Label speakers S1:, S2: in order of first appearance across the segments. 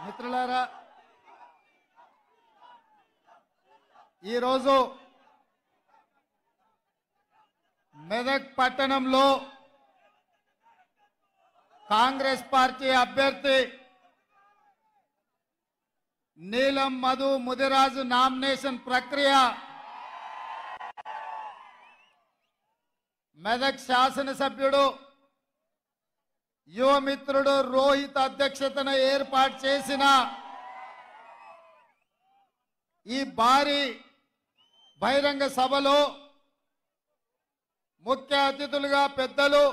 S1: మిత్రులారా, ఈరోజు మెదక్ పట్టణంలో కాంగ్రెస్ పార్టీ అభ్యర్థి నీలం మధు ముదిరాజు నామినేషన్ ప్రక్రియ మెదక్ శాసనసభ్యుడు యువమిత్రుడు రోహిత్ అధ్యక్షతన ఏర్పాటు చేసిన ఈ భారీ బహిరంగ సభలో ముఖ్య అతిథులుగా పెద్దలు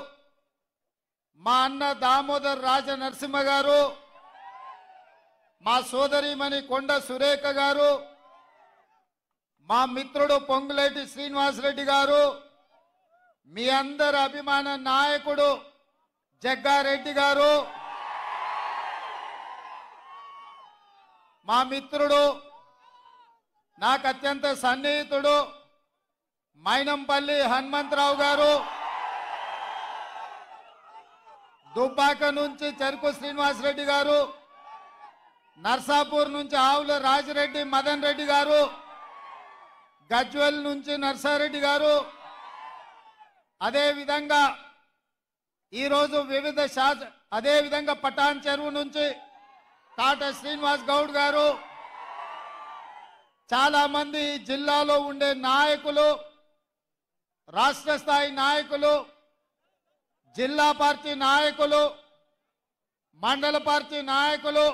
S1: మా అన్న దామోదర్ రాజ నరసింహ గారు, మా సోదరిమణి కొండ సురేఖ గారు, మా మిత్రుడు పొంగులేటి శ్రీనివాసరెడ్డి గారు, మీ అందరి అభిమాన నాయకుడు జగ్గారెడ్డి గారు, మా మిత్రుడు నాకు అత్యంత సన్నిహితుడు మైనంపల్లి హనుమంతరావు గారు, దుబ్బాక నుంచి చెరుకు శ్రీనివాసరెడ్డి గారు, నర్సాపూర్ నుంచి ఆవుల రాజిరెడ్డి మదన్ రెడ్డి గారు, గజ్వెల్ నుంచి నర్సారెడ్డి గారు, అదేవిధంగా ఈరోజు అదేవిధంగా పటాన్ చెరువు నుంచి కాట శ్రీనివాస్ గౌడ్ గారు, చాలా మంది జిల్లాలో ఉండే నాయకులు, రాష్ట్ర స్థాయి నాయకులు, జిల్లా పార్టీ నాయకులు, మండల పార్టీ నాయకులు,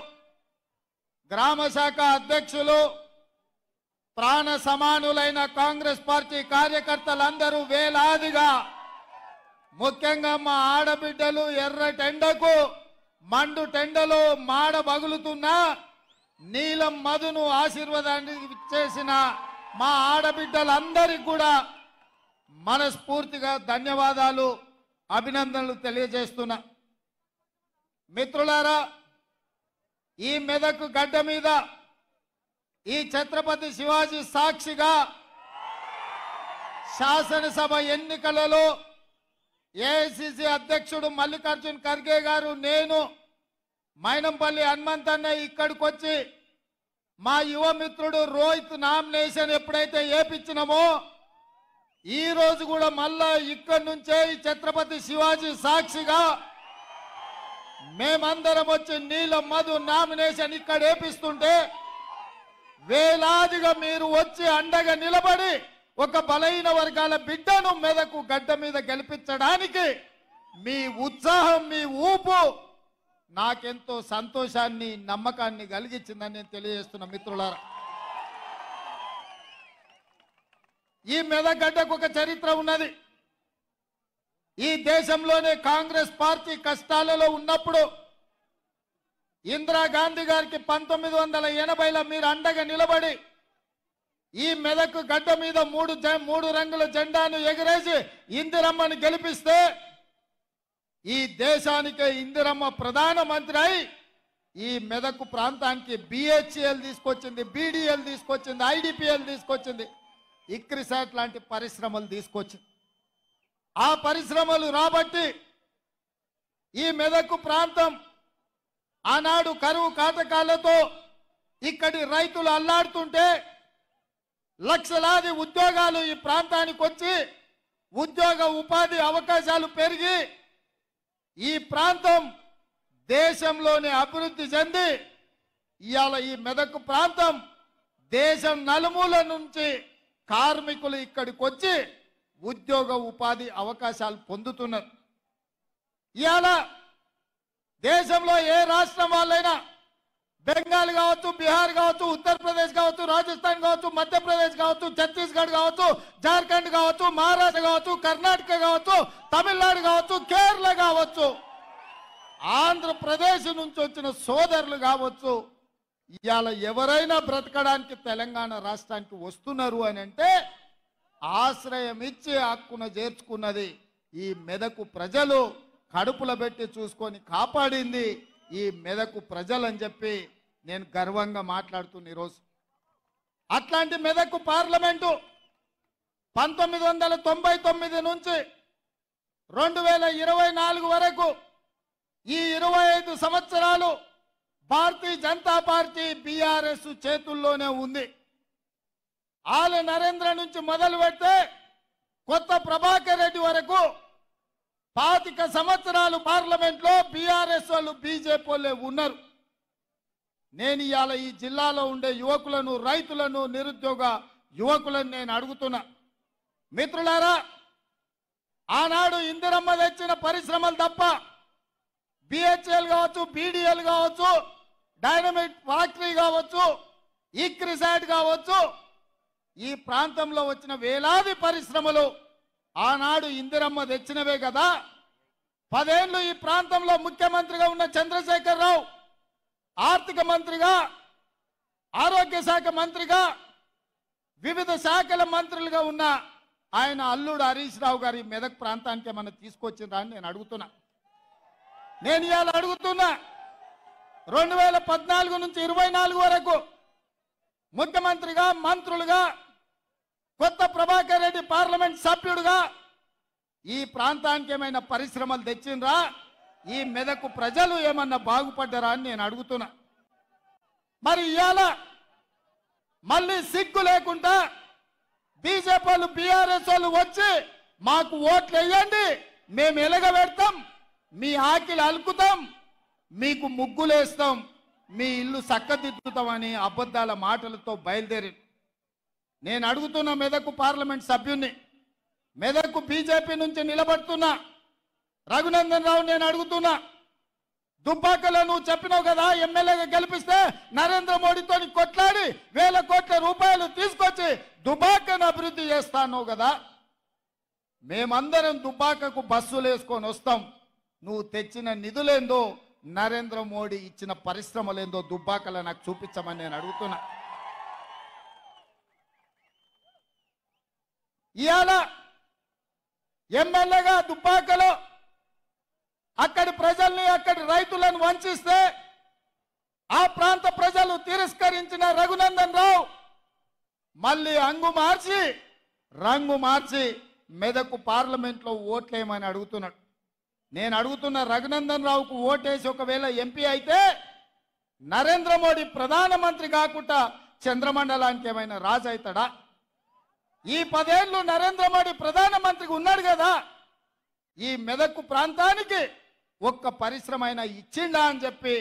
S1: గ్రామ శాఖ అధ్యక్షులు, ప్రాణ సమానులైన కాంగ్రెస్ పార్టీ కార్యకర్తలందరూ వేలాదిగా, ముఖ్యంగా మా ఆడబిడ్డలు ఎర్రటెండకు మండు టెండలో మాడ బగులుతున్న నీలం మధును ఆశీర్వాదానికి చేసిన మా ఆడబిడ్డలందరికీ కూడా మనస్ఫూర్తిగా ధన్యవాదాలు, అభినందనలు తెలియజేస్తున్నా. మిత్రులారా, ఈ మెదక్ గడ్డ మీద ఈ ఛత్రపతి శివాజీ సాక్షిగా శాసనసభ ఎన్నికలలో ఏఐసిసి అధ్యక్షుడు మల్లికార్జున్ ఖర్గే గారు, నేను మైనంపల్లి హనుమంతన్న ఇక్కడికి వచ్చి మా యువమిత్రుడు రోహిత్ నామినేషన్ ఎప్పుడైతే ఏపించినామో ఈ రోజు కూడా మళ్ళా ఇక్కడి నుంచే ఈ ఛత్రపతి శివాజీ సాక్షిగా మేమందరం వచ్చి నీలం మధు నామినేషన్ ఇక్కడ ఏపిస్తుంటే వేలాదిగా మీరు వచ్చి అండగా నిలబడి ఒక బలహీన వర్గాల బిడ్డను మెదకు గడ్డ మీద గెలిపించడానికి మీ ఉత్సాహం, మీ ఊపు నాకెంతో సంతోషాన్ని, నమ్మకాన్ని కలిగించిందని నేను తెలియజేస్తున్నా. మిత్రులారా, ఈ మెదగడ్డకు ఒక చరిత్ర ఉన్నది. ఈ దేశంలోనే కాంగ్రెస్ పార్టీ కష్టాలలో ఉన్నప్పుడు ఇందిరాగాంధీ గారికి 1980లో మీరు అండగా నిలబడి ఈ మెదక్ గడ్డ మీద మూడు రంగుల జెండాను ఎగరేసి ఇందిరమ్మను గెలిపిస్తే ఈ దేశానికే ఇందిరమ్మ ప్రధానమంత్రి అయి ఈ మెదక్ ప్రాంతానికి బిహెచ్ఎల్ తీసుకొచ్చింది, బీడీఎల్ తీసుకొచ్చింది, ఐడిపిఎల్ తీసుకొచ్చింది, ఇక్రిసాట్ లాంటి పరిశ్రమలు తీసుకొచ్చింది. ఆ పరిశ్రమలు రాబట్టి ఈ మెదక్ ప్రాంతం ఆనాడు కరువు కాటకాలతో ఇక్కడి రైతులు అల్లాడుతుంటే లక్షలాది ఉద్యోగాలు ఈ ప్రాంతానికి వచ్చి ఉద్యోగ ఉపాధి అవకాశాలు పెరిగి ఈ ప్రాంతం దేశంలోనే అభివృద్ధి చెంది ఇవాళ ఈ మెదక్ ప్రాంతం దేశం నలుమూల నుంచి కార్మికులు ఇక్కడికి వచ్చి ఉద్యోగ ఉపాధి అవకాశాలు పొందుతున్నారు. ఇవాళ దేశంలో ఏ రాష్ట్రం వాళ్ళైనా బెంగాల్ కావచ్చు, బీహార్ కావచ్చు, ఉత్తరప్రదేశ్ కావచ్చు, రాజస్థాన్ కావచ్చు, మధ్యప్రదేశ్ కావచ్చు, ఛత్తీస్గఢ్ కావచ్చు, జార్ఖండ్ కావచ్చు, మహారాష్ట్ర కావచ్చు, కర్ణాటక కావచ్చు, తమిళనాడు కావచ్చు, కేరళ కావచ్చు, ఆంధ్రప్రదేశ్ నుంచి వచ్చిన సోదరులు కావచ్చు, ఇవాళ ఎవరైనా బ్రతకడానికి తెలంగాణ రాష్ట్రానికి వస్తున్నారు అని అంటే ఆశ్రయం ఇచ్చి హక్కున చేర్చుకున్నది ఈ మెదకు ప్రజలు, కడుపుల పెట్టి చూసుకొని కాపాడింది ఈ మెదకు ప్రజలని చెప్పి నేను గర్వంగా మాట్లాడుతున్నా ఈరోజు. అట్లాంటి మెదకు పార్లమెంటు 1999 నుంచి 2024 వరకు ఈ 25 సంవత్సరాలు భారతీయ జనతా పార్టీ బీఆర్ఎస్ చేతుల్లోనే ఉంది. ఆల నరేంద్ర నుంచి మొదలు పెడితే కొత్త ప్రభాకర్ రెడ్డి వరకు 25 సంవత్సరాలు పార్లమెంట్లో బీఆర్ఎస్ వాళ్ళు బీజేపీ వాళ్ళే ఉన్నారు. నేను ఇవాళ ఈ జిల్లాలో ఉండే యువకులను, రైతులను, నిరుద్యోగ యువకులను నేను అడుగుతున్నా, మిత్రులారా, ఆనాడు ఇందిరమ్మ తెచ్చిన పరిశ్రమలు తప్ప బిహెచ్ఎల్ కావచ్చు, బీడీఎల్ కావచ్చు, డైనమైట్ ఫ్యాక్టరీ కావచ్చు, ఈక్రిసైడ్ కావచ్చు, ఈ ప్రాంతంలో వచ్చిన వేలాది పరిశ్రమలు ఆనాడు ఇందిరమ్మ తెచ్చినవే కదా. 10 ఏళ్ళు ఈ ప్రాంతంలో ముఖ్యమంత్రిగా ఉన్న చంద్రశేఖరరావు ఆర్థిక మంత్రిగా, ఆరోగ్య శాఖ మంత్రిగా, వివిధ శాఖల మంత్రులుగా ఉన్న ఆయన అల్లుడు హరీష్ రావు గారి మెదక్ ప్రాంతానికి ఏమన్నా తీసుకొచ్చిందా అని నేను అడుగుతున్నా. నేను ఇవాళ అడుగుతున్నా, 2014 నుంచి 24 వరకు ముఖ్యమంత్రిగా, మంత్రులుగా, కొత్త ప్రభాకర్ రెడ్డి పార్లమెంట్ సభ్యుడుగా ఈ ప్రాంతానికి ఏమైనా పరిశ్రమలు తెచ్చిండ్రా? ఈ మెదకు ప్రజలు ఏమన్నా బాగుపడ్డారా అని నేను అడుగుతున్నా. మరి ఇవాళ మళ్ళీ సిగ్గు లేకుండా బీజేపీ వాళ్ళు, బీఆర్ఎస్ వాళ్ళు వచ్చి మాకు ఓట్లు వేయండి, మేము ఎలగబెడతాం, మీ ఆకిలి అలుకుతాం, మీకు ముగ్గులేస్తాం, మీ ఇల్లు చక్కదిద్దుతామని అబద్ధాల మాటలతో బయలుదేరి నేను అడుగుతున్నా మెదకు పార్లమెంట్ సభ్యుని, మెదకు బీజేపీ నుంచి నిలబడుతున్నా రఘునందన్ రావు, నేను అడుగుతున్నా, దుబ్బాకలో నువ్వు చెప్పినావు కదా ఎమ్మెల్యేగా గెలిపిస్తే నరేంద్ర మోడీతో కొట్లాడి 1000 కోట్ల రూపాయలు తీసుకొచ్చి దుబ్బాకను అభివృద్ధి చేస్తాను కదా. మేమందరం దుబ్బాకకు బస్సులు వేసుకొని వస్తాం, నువ్వు తెచ్చిన నిధులేందో, నరేంద్ర మోడీ ఇచ్చిన పరిశ్రమలేందో దుబ్బాకలో నాకు చూపించమని నేను అడుగుతున్నా. ఇవాళ ఎమ్మెల్యేగా దుబ్బాకలో అక్కడి ప్రజల్ని, అక్కడి రైతులను వంచిస్తే ఆ ప్రాంత ప్రజలు తిరస్కరించిన రఘునందన్ రావు మళ్ళీ రంగు మార్చి మెదకు పార్లమెంట్లో ఓట్లేయమని అడుగుతున్నాడు. నేను అడుగుతున్న, రఘునందన్ రావుకు ఓటేసి ఒకవేళ ఎంపీ అయితే నరేంద్ర మోడీ ప్రధానమంత్రి కాకుండా చంద్రమండలానికి ఏమైనా రాజు అవుతాడా? ఈ 10 ఏళ్ళు నరేంద్ర మోడీ ప్రధానమంత్రిగా ఉన్నాడు కదా, ఈ మెదకు ప్రాంతానికి ఒక్క పరిశ్రమ అయినా ఇచ్చిండా అని చెప్పి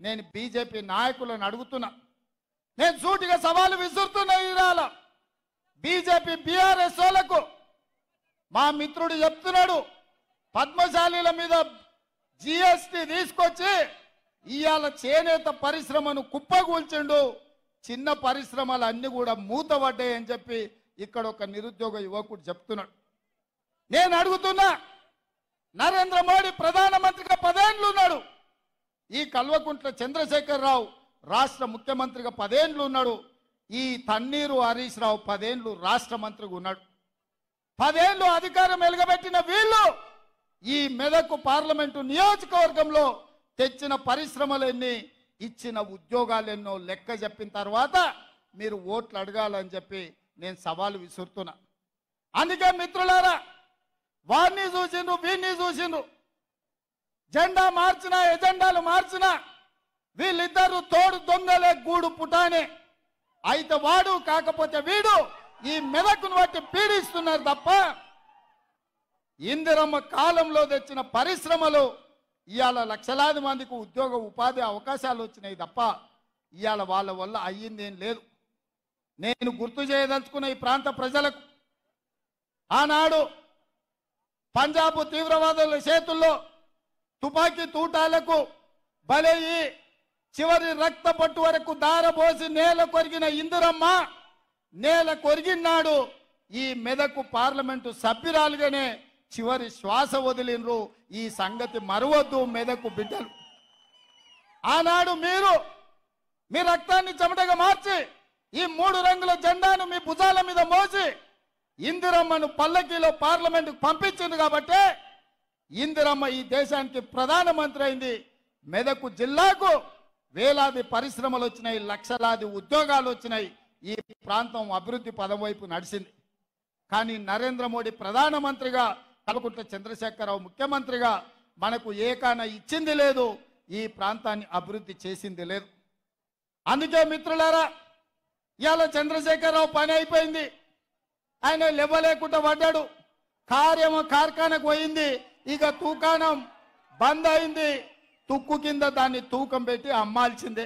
S1: నేను బీజేపీ నాయకులను అడుగుతున్నా. నేను సూటిగా సవాలు విసురుతున్నా. ఇవాళ బీజేపీ బీఆర్ఎస్ వాళ్ళకు మా మిత్రుడు చెప్తున్నాడు, పద్మశాలీల మీద జిఎస్టీ తీసుకొచ్చి ఇవాళ చేనేత పరిశ్రమను కుప్పగూల్చిండు, చిన్న పరిశ్రమలు అన్ని కూడా మూతపడ్డాయని చెప్పి ఇక్కడ ఒక నిరుద్యోగ యువకుడు చెప్తున్నాడు. నేను అడుగుతున్నా, నరేంద్ర మోడీ ప్రధానమంత్రిగా 10 ఏళ్ళు ఉన్నాడు, ఈ కల్వకుంట్ల చంద్రశేఖరరావు రాష్ట్ర ముఖ్యమంత్రిగా 10 ఏళ్ళు ఉన్నాడు, ఈ తన్నీరు హరీష్ రావు 10 ఏళ్ళు రాష్ట్ర మంత్రిగా ఉన్నాడు. 10 ఏళ్ళు అధికారం వెలుగబెట్టిన వీళ్ళు ఈ మెదకు పార్లమెంటు నియోజకవర్గంలో తెచ్చిన పరిశ్రమలెన్ని, ఇచ్చిన ఉద్యోగాలెన్నో లెక్క చెప్పిన తర్వాత మీరు ఓట్లు అడగాలని చెప్పి నేను సవాలు విసురుతున్నా. అందుకే మిత్రులారా, వారిని చూసిండ్రు, వీరిని చూసిండ్రు, జెండా మార్చినా, ఎజెండాలు మార్చినా వీళ్ళిద్దరు తోడు దొంగలే, గూడు పుటానే. అయితే వాడు కాకపోతే వీడు ఈ మెదకును బట్టి పీడిస్తున్నారు తప్ప ఇందిరమ్మ కాలంలో తెచ్చిన పరిశ్రమలు ఇవాళ లక్షలాది మందికి ఉద్యోగ ఉపాధి అవకాశాలు వచ్చినాయి తప్ప ఇవాళ వాళ్ళ వల్ల అయ్యిందేం లేదు. నేను గుర్తు చేయదలుచుకున్న ఈ ప్రాంత ప్రజలకు, ఆనాడు పంజాబ్ తీవ్రవాదుల చేతుల్లో తుపాకీ తూటాలకు బలయ్యి చివరి రక్త పట్టు వరకు దారబోసి నేల కొరిగిన ఇందిరమ్మ నేల కొరిగినాడు ఈ మెదకు పార్లమెంటు సభ్యురాలుగానే చివరి శ్వాస వదిలినరు. ఈ సంగతి మరవద్దు మెదకు బిడ్డలు. ఆనాడు మీ రక్తాన్ని చెమటగా మార్చి ఈ 3 రంగుల జెండాను మీ భుజాల మీద మోసి ఇందిరమ్మను పల్లకీలో పార్లమెంటుకు పంపించింది కాబట్టి ఇందిరమ్మ ఈ దేశానికి ప్రధానమంత్రి అయింది. మెదకు జిల్లాకు వేలాది పరిశ్రమలు వచ్చినాయి, లక్షలాది ఉద్యోగాలు వచ్చినాయి, ఈ ప్రాంతం అభివృద్ధి పదం వైపు నడిచింది. కానీ నరేంద్ర మోడీ ప్రధానమంత్రిగా, కల్వకుంట్ల చంద్రశేఖరరావు ముఖ్యమంత్రిగా మనకు ఏకాన ఇచ్చింది లేదు, ఈ ప్రాంతాన్ని అభివృద్ధి చేసింది లేదు. అందుకే మిత్రులారా, ఇవాళ చంద్రశేఖరరావు పని అయిపోయింది, ఆయన లేవలేకుండా పడ్డాడు. కార్ఖానకు పోయింది, ఇక తూకాణం బంద్ అయింది. తుక్కు కింద దాన్ని తూకం పెట్టి అమ్మాల్సిందే.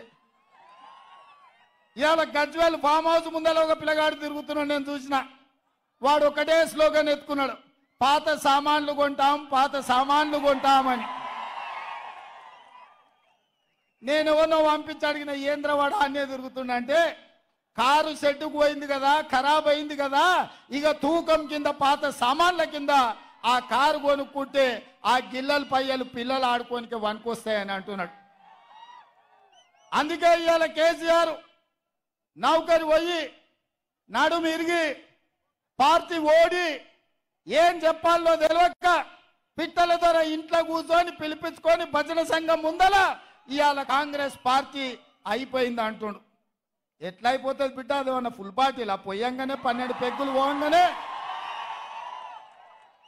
S1: ఇవాళ గజ్వేల్ ఫామ్ హౌస్ ముందర ఒక పిల్లగాడు తిరుగుతున్నాడు, నేను చూసిన. వాడు ఒకటే స్లోగన్ ఎత్తుకున్నాడు, పాత సామాన్లు కొంటామని. నేను ఎవరినో పంపించి అడిగిన, ఏంద్రవాడ అన్నే తిరుగుతుండంటే, కారు షెడ్డుకు పోయింది కదా, ఖరాబ్ అయింది కదా, ఇక తూకం కింద పాత సామాన్ల కింద ఆ కారు కొనుక్కుంటే ఆ గిల్లల పయ్యలు పిల్లలు ఆడుకోనికి వనుకొస్తాయని అంటున్నాడు. అందుకే ఇవాళ కేసీఆర్ నౌకరి పోయి నడుము ఇరిగి పార్టీ ఓడి ఏం చెప్పాలో తెలియక పిట్టల ద్వారా ఇంట్లో కూర్చొని పిలిపించుకొని భజన సంఘం ముందల ఇవాళ కాంగ్రెస్ పార్టీ అయిపోయింది అంటుండు. ఎట్లా అయిపోతుంది బిడ్డ? అది ఉన్న ఫుల్ పార్టీలా పోయంగానే 12 పెగ్గులు పోగానే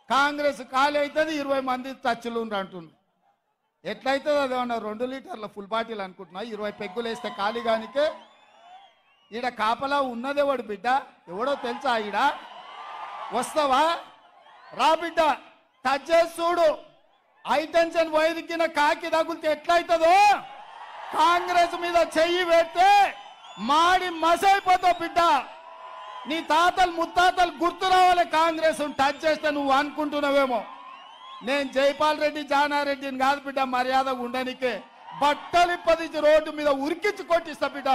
S1: కాంగ్రెస్ ఖాళీ అవుతుంది, 20 మంది టచ్లు అంటుండు. ఎట్లయితుంది? అది ఏమన్నా 2 లీటర్ల ఫుల్ బాటిల్ అనుకుంటున్నా? 20 పెగ్గులు వేస్తే ఖాళీగానికే. ఈడ కాపలా ఉన్నదెవడు బిడ్డ? ఎవడో తెలుసా? ఈడ వస్తావా? రా బిడ్డ, టచ్ చేసి చూడు. హైటెన్షన్ వైరికిన కాకి తగులితే ఎట్లయితుందో కాంగ్రెస్ మీద చెయ్యి పెడితే మాడి మసైపోతావు బిడ్డ. నీ తాతలు ముత్తాతలు గుర్తు రావాలి కాంగ్రెస్ టచ్ చేస్తే. నువ్వు అనుకుంటున్నావేమో నేను జైపాల్ రెడ్డి జానారెడ్డిని కాదు బిడ్డ, మర్యాదగా ఉండనికే బట్టలు ఇప్పదించి రోడ్డు మీద ఉరికించి కొట్టిస్తా బిడ్డ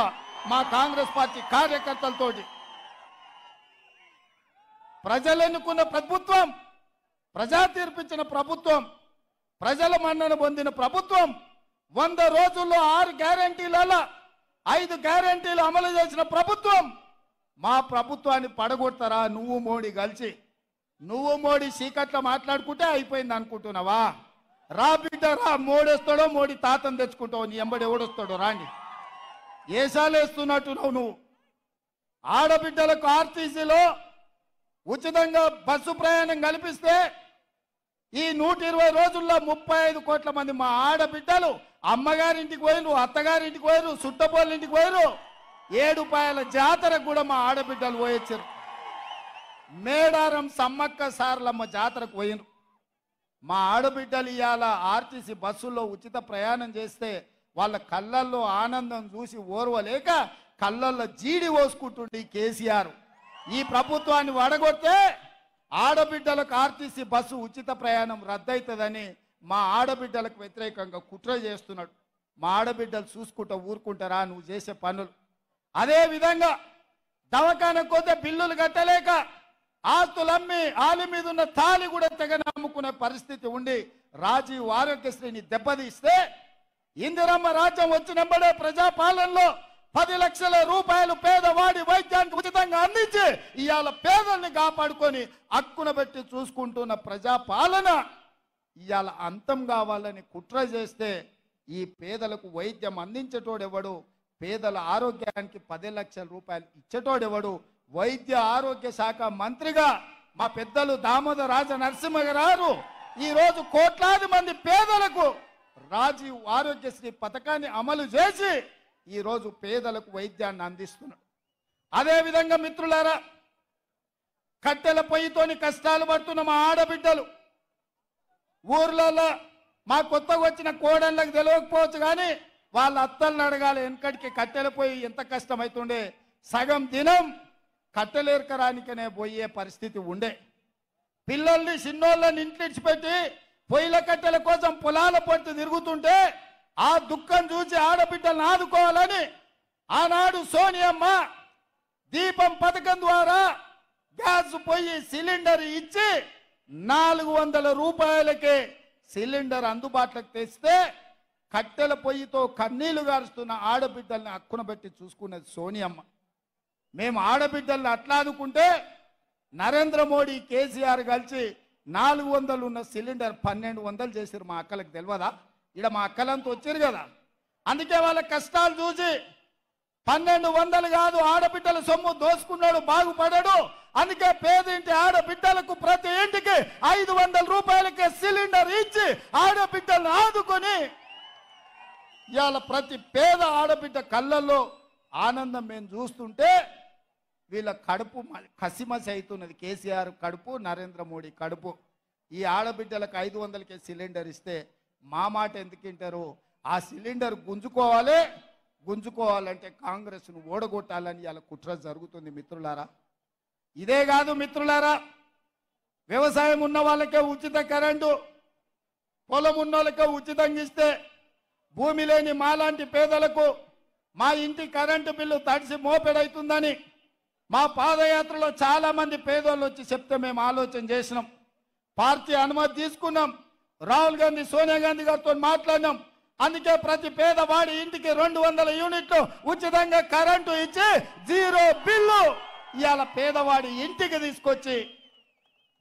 S1: మా కాంగ్రెస్ పార్టీ కార్యకర్తలతోటి. ప్రజలు ఎన్నుకున్న ప్రభుత్వం, ప్రజా తీర్పిచ్చిన ప్రభుత్వం, ప్రజల మన్నన పొందిన ప్రభుత్వం, 100 రోజుల్లో 6 గ్యారంటీలలో 5 గ్యారంటీలు అమలు చేసిన ప్రభుత్వం. మా ప్రభుత్వాన్ని పడగొడతారా నువ్వు మోడీ కలిసి? నువ్వు మోడీ చీకట్లో మాట్లాడుకుంటే అయిపోయింది అనుకుంటున్నావా? రా బిడ్డ రా, మోడేస్తాడో మోడీ తాతను తెచ్చుకుంటావు, నీ ఎంబడి ఎవడొస్తాడో రాండి. ఏసాలు వేస్తున్నట్టున్నావు నువ్వు. ఆడబిడ్డలకు ఆర్టీసీలో ఉచితంగా బస్సు ప్రయాణం కల్పిస్తే ఈ 120 రోజుల్లో 35 కోట్ల మంది మా ఆడబిడ్డలు అమ్మగారింటికి పోయిరు, అత్తగారింటికి పోయిరు, సుట్టపోళ్ళింటికి పోయిరు. 7 రూపాయల జాతరకు కూడా మా ఆడబిడ్డలు పోయొచ్చారు. మేడారం సమ్మక్క సారలమ్మ జాతరకు పోయినరు. మా ఆడబిడ్డలు ఇవాళ ఆర్టీసీ బస్సుల్లో ఉచిత ప్రయాణం చేస్తే వాళ్ళ కళ్ళల్లో ఆనందం చూసి ఓర్వలేక కళ్ళల్లో జీడి పోసుకుంటుండే కేసీఆర్. ఈ ప్రభుత్వాన్ని వడగొడితే ఆడబిడ్డలకు ఆర్టీసీ బస్సు ఉచిత ప్రయాణం రద్దవుతుందని మా ఆడబిడ్డలకు వ్యతిరేకంగా కుట్ర చేస్తున్నాడు. మా ఆడబిడ్డలు చూసుకుంటూ ఊరుకుంటారా నువ్వు చేసే పనులు? అదేవిధంగా దవాఖానకు పోతే బిల్లులు కట్టలేక ఆస్తులమ్మి ఆలి మీద ఉన్న తాళి కూడా తెగ నమ్ముకునే పరిస్థితి ఉండి రాజీవ్ ఆరోగ్యశ్రీని దెబ్బతీస్తే ఇందిరమ్మ రాజ్యం వచ్చినప్పుడే ప్రజాపాలనలో 10 లక్షల రూపాయలు పేదవాడి వైద్యానికి ఉచితంగా అందించి ఇవాళ పేదల్ని కాపాడుకొని హక్కున పెట్టి చూసుకుంటున్న ప్రజాపాలన ఇవాళ అంతం కావాలని కుట్ర చేస్తే ఈ పేదలకు వైద్యం అందించేటోడెవడు? పేదల ఆరోగ్యానికి 10 లక్షల రూపాయలు ఇచ్చేటోడెవడు? వైద్య ఆరోగ్య శాఖ మంత్రిగా మా పెద్దలు దామోదర రాజ నరసింహ గారు ఈరోజు కోట్లాది మంది పేదలకు రాజీవ్ ఆరోగ్యశ్రీ పథకాన్ని అమలు చేసి ఈరోజు పేదలకు వైద్యాన్ని అందిస్తున్నాడు. అదేవిధంగా మిత్రులారా, కట్టెల పొయ్యితోని కష్టాలు పడుతున్న మా ఆడబిడ్డలు ఊర్లలో మా కొత్తగా వచ్చిన కోడళ్ళకి తెలియకపోవచ్చు కానీ వాళ్ళ అత్తల్ని అడగాలి. వెనకటికి కట్టెల పొయ్యి ఎంత కష్టమవుతుండే, సగం దినం కట్టెలేరకరానికనే పోయే పరిస్థితి ఉండే. పిల్లల్ని చిన్నోళ్ళని ఇంట్లిడిచిపెట్టి పొయ్యిల కట్టెల కోసం పొలాల పొట్టు తిరుగుతుంటే ఆ దుఃఖం చూసి ఆడబిడ్డలను ఆదుకోవాలని ఆనాడు సోనియమ్మ దీపం పథకం ద్వారా గ్యాస్ పొయ్యి సిలిండర్ ఇచ్చి 400 రూపాయలకే సిలిండర్ అందుబాటులోకి తెస్తే కట్టెల పొయ్యితో కన్నీళ్లు గారుస్తున్న ఆడబిడ్డల్ని హక్కున పెట్టి చూసుకున్నది సోనియమ్మ. మేము ఆడబిడ్డల్ని అట్లా ఆదుకుంటే నరేంద్ర మోడీ కేసీఆర్ కలిసి 400 ఉన్న సిలిండర్ 1200 చేశారు. మా అక్కలకు తెలియదా? ఇక్కడ మా అక్కలంతా వచ్చారు కదా. అందుకే వాళ్ళ కష్టాలు చూసి 1200 కాదు, ఆడబిడ్డల సొమ్ము దోసుకున్నాడు బాగుపడాడు. అందుకే పేదింటి ఆడబిడ్డలకు ప్రతి ఇంటికి 500 రూపాయలకే సిలిండర్ ఇచ్చి ఆడబిడ్డలను ఆదుకొని ఇవాళ ప్రతి పేద ఆడబిడ్డ కళ్ళల్లో ఆనందం మేము చూస్తుంటే వీళ్ళ కడుపు కసిమసి అవుతున్నది. కేసీఆర్ కడుపు, నరేంద్ర మోడీ కడుపు. ఈ ఆడబిడ్డలకు 500కే సిలిండర్ ఇస్తే మా మాట ఎందుకు వింటారు? ఆ సిలిండర్ గుంజుకోవాలంటే కాంగ్రెస్ను ఓడగొట్టాలని ఇలా కుట్ర జరుగుతుంది మిత్రులారా. ఇదే కాదు మిత్రులారా, వ్యవసాయం ఉన్న వాళ్ళకే ఉచిత కరెంటు, పొలం ఉన్న వాళ్ళకే ఉచితంగా ఇస్తే భూమి లేని మాలాంటి పేదలకు మా ఇంటి కరెంటు బిల్లు తడిసి మోపెడవుతుందని మా పాదయాత్రలో చాలా మంది పేదోళ్ళు వచ్చి చెప్తే మేము ఆలోచన చేసినాం. పార్టీ అనుమతి తీసుకున్నాం. రాహుల్ గాంధీ, సోనియా గాంధీ గారితో మాట్లాడినాం. అందుకే ప్రతి పేదవాడి ఇంటికి 200 యూనిట్లు ఉచితంగా కరెంటు ఇచ్చి 0 బిల్లు ఇవాళ పేదవాడి ఇంటికి తీసుకొచ్చి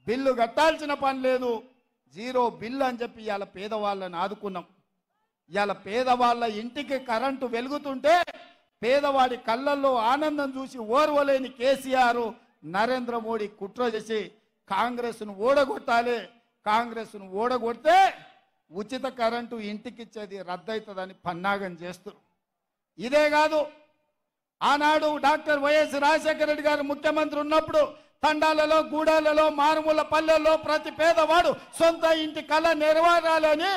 S1: బిల్లు కట్టాల్సిన పని లేదు, 0 బిల్లు అని చెప్పి ఇవాళ పేదవాళ్ళని ఆదుకున్నాం. ఇవాళ పేదవాళ్ళ ఇంటికి కరెంటు వెలుగుతుంటే పేదవాడి కళ్ళల్లో ఆనందం చూసి ఓర్వలేని కేసీఆర్, నరేంద్ర మోడీ కుట్ర చేసి కాంగ్రెస్ను ఓడగొట్టాలి, కాంగ్రెస్ను ఓడగొడితే ఉచిత కరెంటు ఇంటికిచ్చేది రద్దవుతుందని పన్నాగం చేస్తారు. ఇదే కాదు, ఆనాడు డాక్టర్ వైఎస్ రాజశేఖర రెడ్డి గారు ముఖ్యమంత్రి ఉన్నప్పుడు తండాలలో, గూడాలలో, మారుమూల పల్లెల్లో ప్రతి పేదవాడు సొంత ఇంటి కళ నెరవేరాలని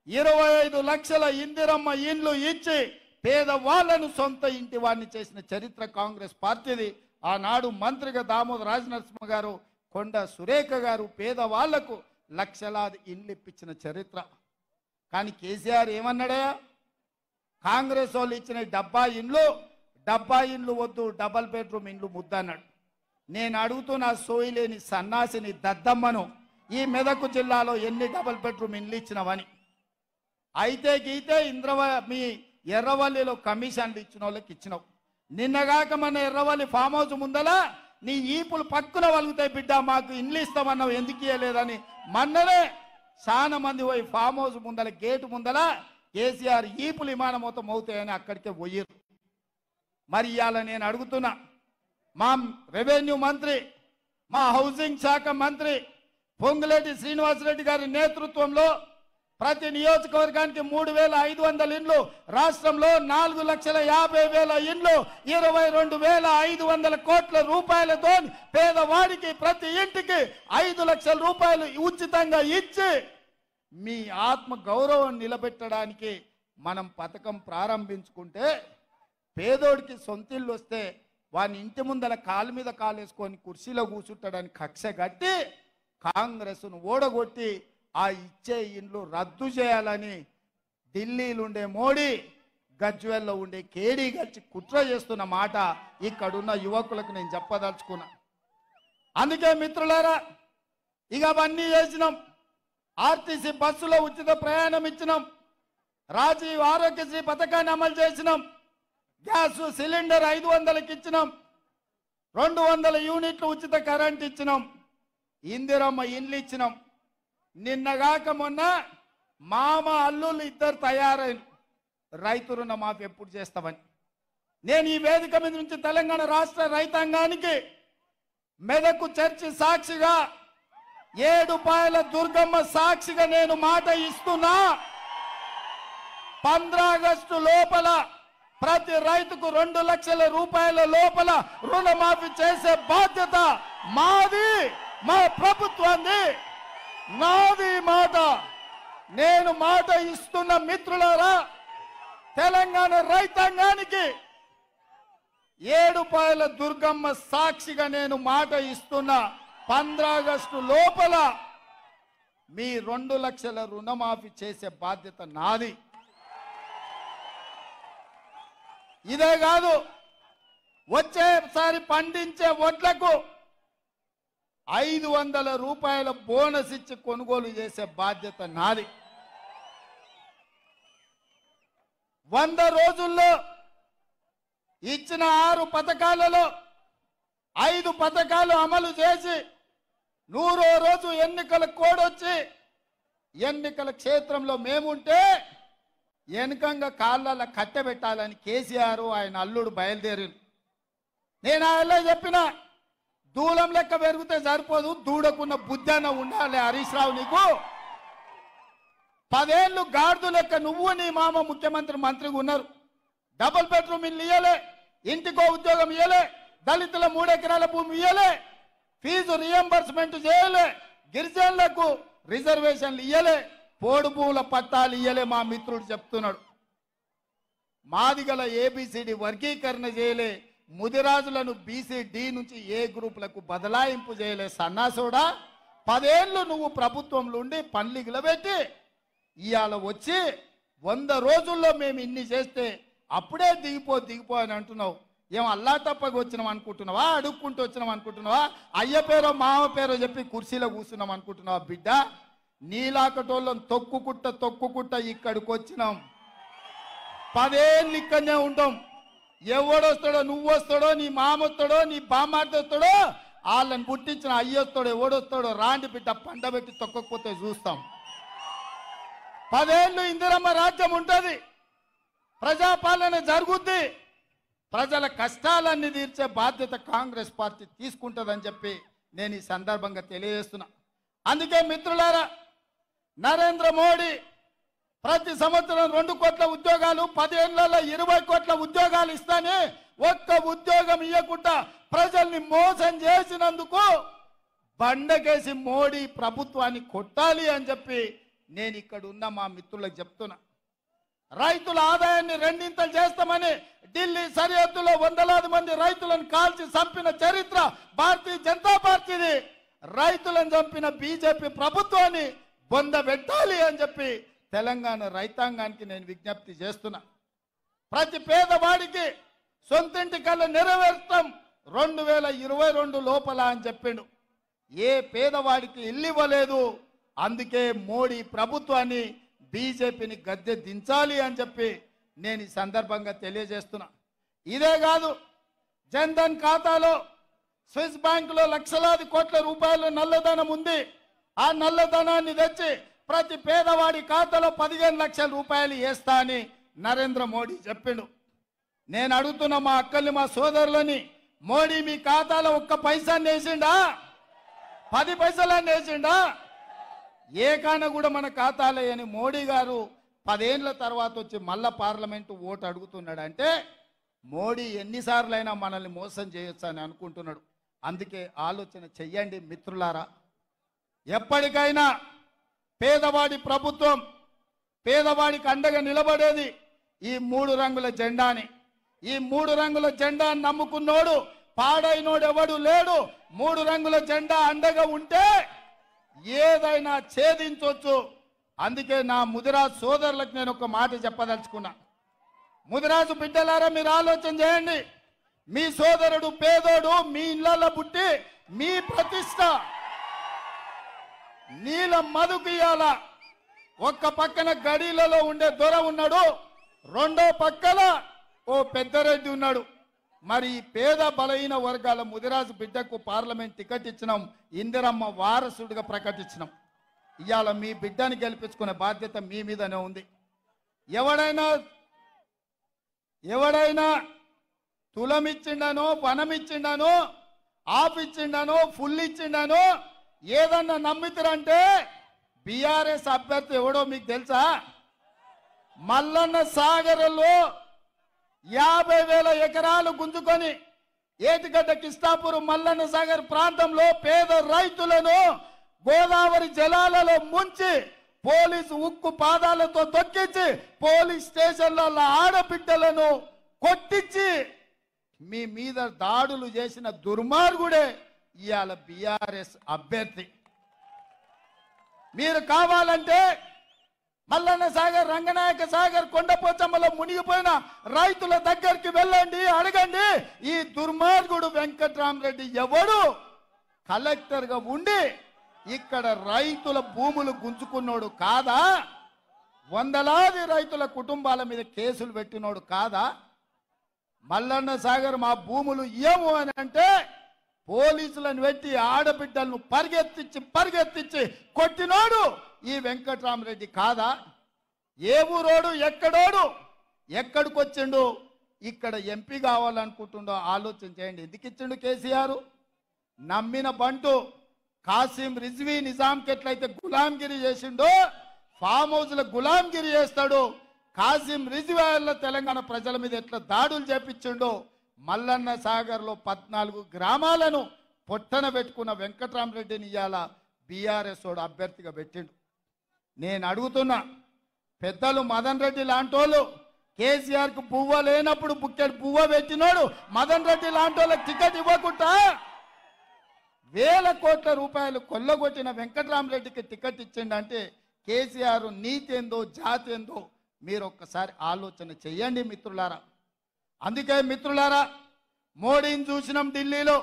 S1: 25 లక్షల ఇందిరమ్మ ఇండ్లు ఇచ్చి పేదవాళ్లను సొంత ఇంటి వాడిని చేసిన చరిత్ర కాంగ్రెస్ పార్టీది. ఆనాడు మంత్రిగా దామోదర రాజనరసింహ గారు, కొండ సురేఖ గారు పేదవాళ్లకు లక్షలాది ఇండ్లు ఇప్పించిన చరిత్ర. కానీ కేసీఆర్ ఏమన్నాడా? కాంగ్రెస్ వాళ్ళు ఇచ్చిన 70 ఇండ్లు వద్దు, డబల్ బెడ్రూమ్ ఇండ్లు ముద్దన్నాడు. నేను అడుగుతున్నా సోయిలేని సన్నాసిని దద్దమ్మను, ఈ మెదక్ జిల్లాలో ఎన్ని డబల్ బెడ్రూమ్ ఇండ్లు ఇచ్చినవని. అయితే గీతే మీ ఎర్రవల్లిలో కమిషన్లు ఇచ్చిన వాళ్ళకి ఇచ్చినావు. నిన్నగాక మన ఎర్రవల్లి ఫామ్ హౌస్ ముందల నీ ఈపులు పక్కున వలుగుతాయి బిడ్డ, మాకు ఇండ్లు ఇస్తామన్నావు, ఎందుకు ఇవ్వలేదని మొన్ననే చాలా మంది పోయి ఫామ్ హౌస్ ముందల గేటు ముందల కేసీఆర్ ఈపులు విమానం మొత్తం అవుతాయని అక్కడికే పోయారు. మరి ఇవాళ నేను అడుగుతున్నా, మా రెవెన్యూ మంత్రి, మా హౌసింగ్ శాఖ మంత్రి పొంగులేటి శ్రీనివాసరెడ్డి గారి నేతృత్వంలో ప్రతి నియోజకవర్గానికి 3,500 ఇండ్లు, రాష్ట్రంలో 4,50,000 ఇండ్లు, 22,500 కోట్ల రూపాయలతో పేదవాడికి ప్రతి ఇంటికి 5 లక్షల రూపాయలు ఉచితంగా ఇచ్చి మీ ఆత్మ గౌరవం నిలబెట్టడానికి మనం పథకం ప్రారంభించుకుంటే పేదోడికి సొంతిల్లు వస్తే వాని ఇంటి ముందల కాలు మీద కాలేసుకొని కుర్చీలో కూర్చుంటాడని కక్ష కట్టి కాంగ్రెస్ను ఓడగొట్టి ఆ ఇచ్చే ఇండ్లు రద్దు చేయాలని ఢిల్లీలో ఉండే మోడీ, గజ్వేల్లో ఉండే కేడీ గచ్చి కుట్ర చేస్తున్న మాట ఇక్కడున్న యువకులకు నేను చెప్పదలుచుకున్నా. అందుకే మిత్రులారా, ఇక అవన్నీ చేసినాం. ఆర్టీసీ బస్సులో ఉచిత ప్రయాణం ఇచ్చినాం, రాజీవ్ ఆరోగ్యశ్రీ పథకాన్ని అమలు చేసినాం, గ్యాస్ సిలిండర్ 500కి ఇచ్చినాం, 200 యూనిట్లు ఉచిత కరెంట్ ఇచ్చినాం, ఇందిరమ్మ ఇండ్లు ఇచ్చినాం. నిన్నగాక మొన్న మామ అల్లుళ్ళు 2 తయారైన రైతు రుణమాఫీ ఎప్పుడు చేస్తామని నేను ఈ వేదిక మీద నుంచి తెలంగాణ రాష్ట్ర రైతాంగానికి మెదకు చర్చి సాక్షిగా, ఏడుపాయల దుర్గమ్మ సాక్షిగా నేను మాట ఇస్తున్నా. 15 ఆగస్టు లోపల ప్రతి రైతుకు 2 లక్షల రూపాయల లోపల రుణమాఫీ చేసే బాధ్యత మాది, మా ప్రభుత్వాన్ని. నాది మాట. నేను మాట ఇస్తున్న మిత్రులారా, తెలంగాణ రైతాంగానికి ఏడుపాయల దుర్గమ్మ సాక్షిగా నేను మాట ఇస్తున్నా. 15 ఆగస్టు లోపల మీ 2 లక్షల రుణమాఫీ చేసే బాధ్యత నాది. ఇదే కాదు, వచ్చేసారి పండించే వడ్లకు 500 రూపాయల బోనస్ ఇచ్చి కొనుగోలు చేసే బాధ్యత నాది. 100 రోజుల్లో ఇచ్చిన 6 పథకాలలో 5 పథకాలు అమలు చేసి 100వ రోజు ఎన్నికల కోడ్ వచ్చి ఎన్నికల క్షేత్రంలో మేముంటే వెనుకంగా కాళ్ళ కట్టబెట్టాలని కేసీఆర్ ఆయన అల్లుడు బయలుదేరి. నేను ఆయన చెప్పిన, దూలం లెక్క పెరిగితే సరిపోదు, దూడకున్న బుద్ధి అన్న ఉండాలి హరీష్ రావు నీకు. 10 ఏళ్ళు గాడిద లెక్క నువ్వు నీ మామ ముఖ్యమంత్రి మంత్రిగా ఉన్నారు. డబుల్ బెడ్రూమ్ ఇల్లు ఇయ్యలే, ఇంటికో ఉద్యోగం ఇయ్యలే, దళితుల 3 ఎకరాల భూమి ఇయ్యలే, ఫీజు రియంబర్స్మెంట్ చేయలే, గిరిజనులకు రిజర్వేషన్లు ఇయ్యలే, పోడు భూముల పట్టాలు ఇయ్యలే. మా మిత్రుడు చెప్తున్నాడు. మాదిగల ఏబిసిడి వర్గీకరణ చేయలే, ముదిరాజులను బీసీ-డి నుంచి ఏ గ్రూపులకు బదలాయింపు చేయలే. సన్నాసుడా, 10 ఏళ్ళు నువ్వు ప్రభుత్వంలో ఉండి పన్లిగిల పెట్టి ఇవాళ వచ్చి 100 రోజుల్లో మేము ఇన్ని చేస్తే అప్పుడే దిగిపో అని అంటున్నావు. ఏం అల్లా తప్పగా వచ్చినాం అనుకుంటున్నావా? అడుక్కుంటూ వచ్చినాం అనుకుంటున్నావా? అయ్య పేరో మామ పేరో చెప్పి కుర్చీలో కూర్చున్నాం అనుకుంటున్నావా? బిడ్డ, నీలాకటోళ్ళని తొక్కుకుంట ఇక్కడికి వచ్చినాం. 10 ఏళ్ళు ఇక్కడనే ఉంటాం. ఎవడొస్తాడో, నువ్వు వస్తాడో, నీ మామ వస్తాడో, నీ బామ్మార్ది వస్తాడో, వాళ్ళని పుట్టించిన అయ్యొస్తాడో ఎవడొస్తాడో రాండి బిడ్డ, పండబెట్టి తొక్కకపోతే చూస్తాం. 10 ఏళ్ళు ఇందిరమ్మ రాజ్యం ఉంటుంది, ప్రజాపాలన జరుగుద్ది, ప్రజల కష్టాలన్నీ తీర్చే బాధ్యత కాంగ్రెస్ పార్టీ తీసుకుంటుందని చెప్పి నేను ఈ సందర్భంగా తెలియజేస్తున్నా. అందుకే మిత్రులారా, నరేంద్ర మోడీ ప్రతి సంవత్సరం 2 కోట్ల ఉద్యోగాలు, 10 ఏళ్లలో 20 కోట్ల ఉద్యోగాలు ఇస్తానే ఒక్క ఉద్యోగం ఇవ్వకుండా ప్రజల్ని మోసం చేసినందుకు బండకేసి మోడీ ప్రభుత్వాన్ని కొట్టాలి అని చెప్పి నేను ఇక్కడ ఉన్న మా మిత్రులకు చెప్తున్నా. రైతుల ఆదాయాన్ని 2 చేస్తామని ఢిల్లీ సరిహద్దులో వందలాది మంది రైతులను కాల్చి చంపిన చరిత్ర భారతీయ జనతా పార్టీది. రైతులను చంపిన బీజేపీ ప్రభుత్వాన్ని బొందబెట్టాలి అని చెప్పి తెలంగాణ రైతాంగానికి నేను విజ్ఞప్తి చేస్తున్నా. ప్రతి పేదవాడికి సొంతింటి కళ నెరవేర్చడం 2022 లోపల అని చెప్పిండు. ఏ పేదవాడికి ఇల్లు ఇవ్వలేదు. అందుకే మోడీ ప్రభుత్వాన్ని, బీజేపీని గద్దె దించాలి అని చెప్పి నేను ఈ సందర్భంగా తెలియజేస్తున్నా. ఇదే కాదు, జన్ధన్ ఖాతాలో స్విస్ బ్యాంకులో లక్షలాది కోట్ల రూపాయలు నల్లధనం ఉంది. ఆ నల్లధనాన్ని తెచ్చి ప్రతి పేదవాడి ఖాతాలో 15 లక్షల రూపాయలు వేస్తా అని నరేంద్ర మోడీ చెప్పిండు. నేను అడుగుతున్న మా అక్కల్ని, మా సోదరులని, మోడీ మీ ఖాతాలో 1 పైసాన్ని వేసిండా? 10 పైసలన్నీ వేసిండా? ఏ కాన కూడా మన ఖాతాలో అని మోడీ గారు 10 ఏళ్ల తర్వాత వచ్చి మళ్ళా పార్లమెంటు ఓటు అడుగుతున్నాడు అంటే మోడీ ఎన్నిసార్లైనా మనల్ని మోసం చేయొచ్చు అని అనుకుంటున్నాడు. అందుకే ఆలోచన చెయ్యండి మిత్రులారా. ఎప్పటికైనా పేదవాడి ప్రభుత్వం, పేదవాడికి అండగా నిలబడేది ఈ 3 రంగుల జెండాని. ఈ 3 రంగుల జెండాని నమ్ముకున్నోడు, పాడైనోడు ఎవడు లేడు. 3 రంగుల జెండా అండగా ఉంటే ఏదైనా ఛేదించవచ్చు. అందుకే నా ముదిరాజు సోదరులకు నేను ఒక మాట చెప్పదలుచుకున్నా. ముదిరాజు బిడ్డలారా, మీరు ఆలోచన చేయండి. మీ సోదరుడు పేదోడు మీ ఇళ్లలో పుట్టి మీ ప్రతిష్ట నీల మధుకు ఇయ్యాల. ఒక్క పక్కన గడీలలో ఉండే దొర ఉన్నాడు, రెండో పక్కన ఓ పెద్దరెడ్డి ఉన్నాడు. మరి ఈ పేద బలహీన వర్గాల ముదిరాజు బిడ్డకు పార్లమెంట్ టికెట్ ఇచ్చినాం, ఇందిరమ్మ వారసుడిగా ప్రకటించినాం. ఇవాళ మీ బిడ్డని గెలిపించుకునే బాధ్యత మీ మీదనే ఉంది. ఎవడైనా తులమిచ్చిండనో, వనమిచ్చిండనో, ఆపిచ్చిండనో, ఫుల్ ఇచ్చిండనో ఏదన్నా నమ్మితురంటే బీఆర్ఎస్ అభ్యర్థి ఎవడో మీకు తెలుసా? మల్లన్న సాగర్లో 50,000 ఎకరాలు గుంజుకొని ఏటిగడ్డ కిష్టాపురం మల్లన్న సాగర్ ప్రాంతంలో పేద రైతులను గోదావరి జలాలలో ముంచి పోలీసు ఉక్కు పాదాలతో తొక్కించి పోలీస్ స్టేషన్ల ఆడబిడ్డలను కొట్టించి మీ మీద దాడులు చేసిన దుర్మార్గుడే ఇవాళ బీఆర్ఎస్ అభ్యర్థి. మీరు కావాలంటే మల్లన్న సాగర్, రంగనాయక సాగర్, కొండపోచమ్మలో మునిగిపోయిన రైతుల దగ్గరికి వెళ్ళండి, అడగండి. ఈ దుర్మార్గుడు వెంకట్రామరెడ్డి ఎవడు కలెక్టర్గా ఉండి ఇక్కడ రైతుల భూములు గుంజుకున్నోడు కాదా? వందలాది రైతుల కుటుంబాల మీద కేసులు పెట్టినోడు కాదా? మల్లన్న సాగర్ మా భూములు ఇయ్యము అని అంటే పోలీసులను పెట్టి ఆడబిడ్డలను పరిగెత్తించి కొట్టినోడు ఈ వెంకట్రామరెడ్డి కాదా? ఏ ఊరోడు, ఎక్కడోడు, ఎక్కడికి వచ్చిండు, ఇక్కడ ఎంపీ కావాలనుకుంటుండో ఆలోచన చేయండి. ఎందుకు ఇచ్చిండు కేసీఆర్? నమ్మిన బంటు కాసిం రిజ్వీ నిజాంకి ఎట్లయితే గులాంగిరి చేసిండో ఫామ్ హౌస్ల గులాంగిరి చేస్తాడు, కాసిం రిజ్వాయర్ల తెలంగాణ ప్రజల మీద ఎట్లా దాడులు చేపించిండో, మల్లన్న సాగర్లో 14 గ్రామాలను పొట్టన పెట్టుకున్న వెంకట్రామరెడ్డిని ఇవాళ బీఆర్ఎస్ వాడు అభ్యర్థిగా పెట్టిండు. నేను అడుగుతున్నా, పెద్దలు మదన్ రెడ్డి లాంటి వాళ్ళు కేసీఆర్కు పువ్వ లేనప్పుడు బుక్కెడు పువ్వ పెట్టినోడు మదన్ రెడ్డి లాంటి వాళ్ళకి టికెట్ ఇవ్వకుండా వేల కోట్ల రూపాయలు కొల్లగొట్టిన వెంకట్రామరెడ్డికి టికెట్ ఇచ్చిండంటే కేసీఆర్ నీతి ఏందో జాతి ఏందో మీరు ఒక్కసారి ఆలోచన చెయ్యండి మిత్రులారా. అందుకే మిత్రులారా, మోడీని చూసినాం ఢిల్లీలో,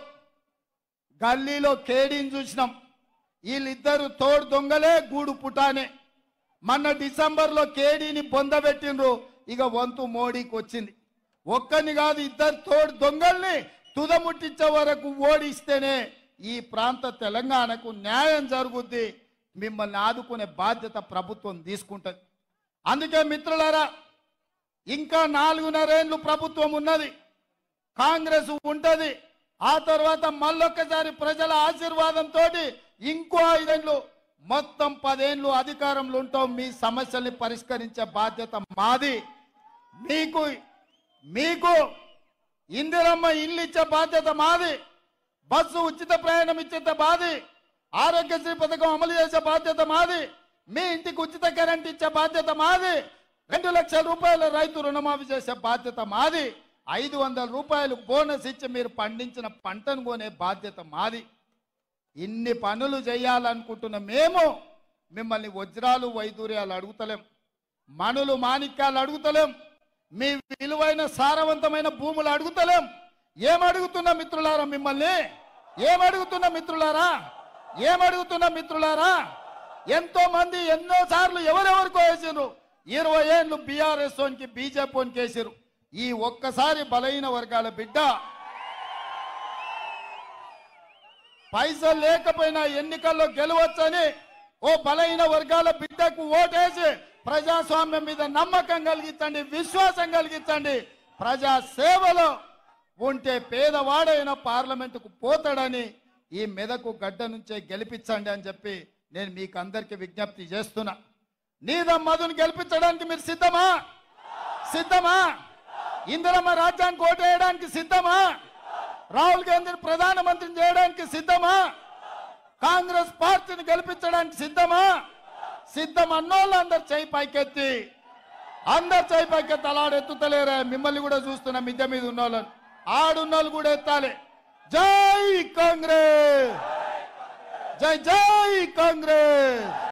S1: గల్లీలో కేడీని చూసినాం. వీళ్ళిద్దరు తోడు దొంగలే గూడు పుటానే. మొన్న డిసెంబర్లో కేడీని పొందబెట్టిండ్రు, ఇక వంతు మోడీకి వచ్చింది. ఒక్కని కాదు, ఇద్దరు తోడు దొంగల్ని తుదముట్టించే వరకు ఓడిస్తేనే ఈ ప్రాంత తెలంగాణకు న్యాయం జరుగుద్ది, మిమ్మల్ని ఆదుకునే బాధ్యత ప్రభుత్వం తీసుకుంటుంది. అందుకే మిత్రులారా, ఇంకా 4.5 ఏళ్ళు ప్రభుత్వం ఉన్నది, కాంగ్రెస్ ఉంటుంది. ఆ తర్వాత మళ్ళొక్కసారి ప్రజల ఆశీర్వాదంతో ఇంకో 5 ఏళ్ళు, మొత్తం 10 ఏళ్ళు అధికారంలో ఉంటాం. మీ సమస్యల్ని పరిష్కరించే బాధ్యత మాది. మీకు ఇందిరమ్మ ఇల్లు ఇచ్చే బాధ్యత మాది, బస్సు ఉచిత ప్రయాణం ఇచ్చే బాధ్యత, ఆరోగ్యశ్రీ పథకం అమలు చేసే బాధ్యత మాది, మీ ఇంటికి ఉచిత కరెంట్ ఇచ్చే బాధ్యత మాది, 2 లక్షల రూపాయల రైతు రుణమాఫీ చేసే బాధ్యత మాది, 500 రూపాయలు బోనస్ ఇచ్చి మీరు పండించిన పంటను కొనే బాధ్యత మాది. ఇన్ని పనులు చేయాలనుకుంటున్న మేము మిమ్మల్ని వజ్రాలు వైదూర్యాలు అడుగుతలేం, మణులు మాణిక్యాలు అడుగుతలేం, మీ విలువైన సారవంతమైన భూములు అడుగుతలేం. ఏమడుగుతున్నా మిత్రులారా, మిమ్మల్ని ఏమడుగుతున్నా మిత్రులారా, ఎంతో మంది ఎన్నోసార్లు ఎవరెవరికో వేసారు. 20 ఏళ్ళు బీఆర్ఎస్ ఓనికి బీజేపీ ఓనికి వేసారు. ఈ ఒక్కసారి బలహీన వర్గాల బిడ్డ పైసలు లేకపోయినా ఎన్నికల్లో గెలవచ్చని ఓ బలహీన వర్గాల బిడ్డకు ఓటేసి ప్రజాస్వామ్యం మీద నమ్మకం కలిగించండి, విశ్వాసం కలిగించండి. ప్రజా సేవలో ఉంటే పేదవాడైన పార్లమెంటుకు పోతాడని ఈ మెదకు గడ్డ నుంచే గెలిపించండి అని చెప్పి నేను మీకు అందరికీ విజ్ఞప్తి చేస్తున్నా. నీదం మధుని గెలిపించడానికి మీరు సిద్ధమా? ఇందిరమ్మ రాజ్యానికి ఓటేయడానికి సిద్ధమా? రాహుల్ గాంధీని ప్రధానమంత్రిని చేయడానికి సిద్ధమా? కాంగ్రెస్ పార్టీని గెలిపించడానికి సిద్ధమా? సిద్ధం అన్నోళ్ళు అందరు చేయి పైకెత్తి అలాడెత్తుతలేరా? మిమ్మల్ని కూడా చూస్తున్నా, మిద్దె మీద ఉన్నోళ్ళని, ఆడున్నోళ్ళు కూడా ఎత్తాలి. జై కాంగ్రెస్, జై కాంగ్రెస్.